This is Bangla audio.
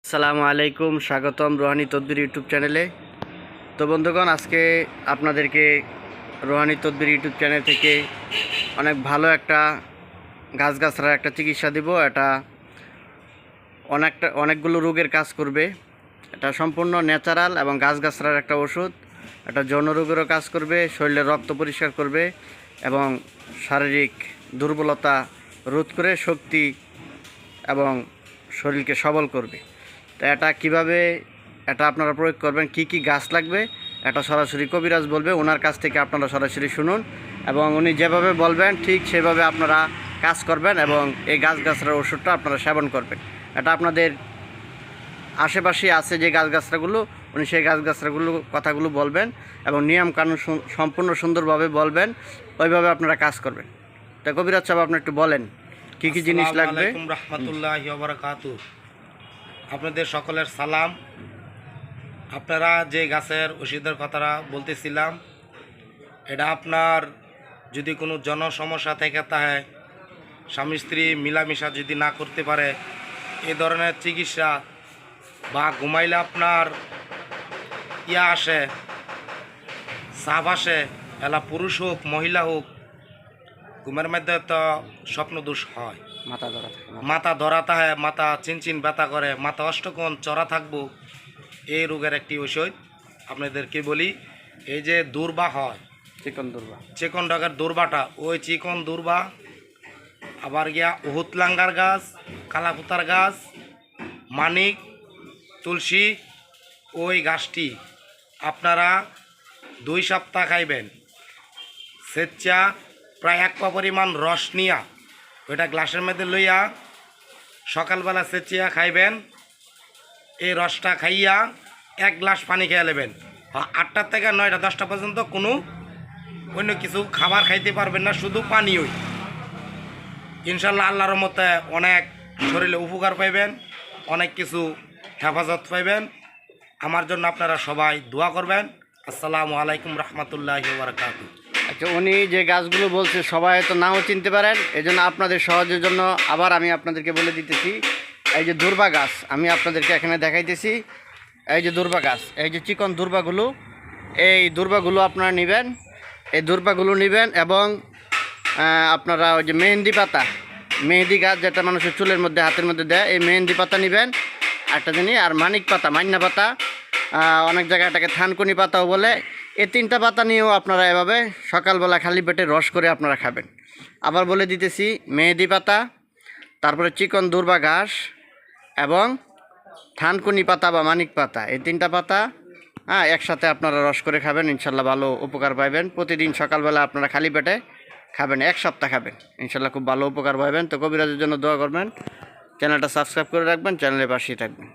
আসসালামু আলাইকুম, স্বাগতম রোহানি তদবির ইউটিউব চ্যানেলে। তো বন্ধুগণ, আজকে আপনাদেরকে রোহানি তদবির ইউটিউব চ্যানেল থেকে অনেক ভালো একটা গাছগাছড়ার একটা চিকিৎসা দিব। এটা অনেকগুলো রোগের কাজ করবে। এটা সম্পূর্ণ ন্যাচারাল এবং গাছগাছড়ার একটা ওষুধ। এটা যৌন রোগেরও কাজ করবে, শরীরের রক্ত পরিষ্কার করবে এবং শারীরিক দুর্বলতা রোধ করে শক্তি এবং শরীরকে সবল করবে। তো এটা কীভাবে এটা আপনারা প্রয়োগ করবেন, কি কি গাছ লাগবে, এটা সরাসরি কবিরাজ বলবে। ওনার কাছ থেকে আপনারা সরাসরি শুনুন এবং উনি যেভাবে বলবেন ঠিক সেভাবে আপনারা কাজ করবেন এবং এই গাছগাছড়ার ওষুধটা আপনারা সেবন করবেন। এটা আপনাদের আশেপাশে আছে যে গাছগাছড়াগুলো, উনি সেই গাছগাছড়াগুলো কথাগুলো বলবেন এবং নিয়মকানুন সম্পূর্ণ সুন্দরভাবে বলবেন, ওইভাবে আপনারা কাজ করবেন। তা কবিরাজ সাহেব, আপনি একটু বলেন কি কি জিনিস লাগবে। রাহমাতুল্লাহি ওয়া বারাকাতুহু। আপনাদের সকলের সালাম। আপনারা যে গাছের ওষুধের কথাটা বলতেছিলাম, এটা আপনার যদি কোনো জনসমস্যা থেকে থাকে, স্বামী স্ত্রী মিলামিশা যদি না করতে পারে, এ ধরনের চিকিৎসা বা ঘুমাইলে আপনার আসে, সাপ আসে, এলা পুরুষ হোক মহিলা হোক, ঘুমের মধ্যে তো স্বপ্ন দোষ হয়, মাথা ধরাতে হয়, মাথা চিনচিন ব্যথা করে, মাথা অষ্টকোণ চড়া থাকবো, এই রোগের একটি ওষুধ আপনাদেরকে বলি। এই যে দুর্বা হয়, চিকন রোগের দুর্বাটা, ওই চিকন দুর্বা, আবার গিয়া উহুতলাঙ্গার গাছ, কালাপুতার গাছ, মানিক, তুলসী, ওই গাছটি আপনারা 2 সপ্তাহ খাইবেন। স্বেচ্ছা প্রায় 1 পা পরিমাণ রস নিয়া ওইটা গ্লাসের মধ্যে লইয়া সকালবেলা স্বেচ্ছা খাইবেন। এই রসটা খাইয়া 1 গ্লাস পানি খেয়ে নেবেন। 8টা থেকে 9টা 10টা পর্যন্ত কোনো অন্য কিছু খাবার খাইতে পারবেন না, শুধু পানীয়ই। ইনশাল্লাহ আল্লাহর মতে অনেক শরীরে উপকার পাইবেন, অনেক কিছু হেফাজত পাইবেন। আমার জন্য আপনারা সবাই দোয়া করবেন। আসসালামু আলাইকুম রহমতুল্লাহি ওয়া বারাকাতুহু। আচ্ছা, উনি যে গাছগুলো বলছে সবাই তো নাও চিনতে পারেন, এই জন্য আপনাদের সহজের জন্য আবার আমি আপনাদেরকে বলে দিতেছি। এই যে দুর্বা গাছ আমি আপনাদেরকে এখানে দেখাইতেছি। এই যে দুর্বা গাছ, এই যে চিকন দুর্বাগুলো, এই দুর্বাগুলো আপনারা নেবেন, এই দুর্বাগুলো নেবেন এবং আপনারা ওই যে মেহেন্দি গাছ যেটা মানুষের চুলের মধ্যে হাতের মধ্যে দেয়, এই মেহেন্দি পাতা নেবেন একটা জিনিস, আর মানিক পাতা, মান্না পাতা, অনেক জায়গায় এটাকে থানকুনি পাতাও বলে। এই 3টা পাতা নিয়েও আপনারা এভাবে সকালবেলা খালি পেটে রস করে আপনারা খাবেন। আবার বলে দিতেছি, মেহেদি পাতা, তারপরে চিকন দুর্বা ঘাস এবং থানকুনি পাতা বা মানিক পাতা, এই 3টা পাতা একসাথে আপনারা রস করে খাবেন। ইনশাল্লাহ ভালো উপকার পাইবেন। প্রতিদিন সকালবেলা আপনারা খালি পেটে খাবেন, 1 সপ্তাহ খাবেন, ইনশাল্লাহ খুব ভালো উপকার পাইবেন। তো কবিরাজের জন্য দোয়া করবেন, চ্যানেলটা সাবস্ক্রাইব করে রাখবেন, চ্যানেলের পাশেই থাকবেন।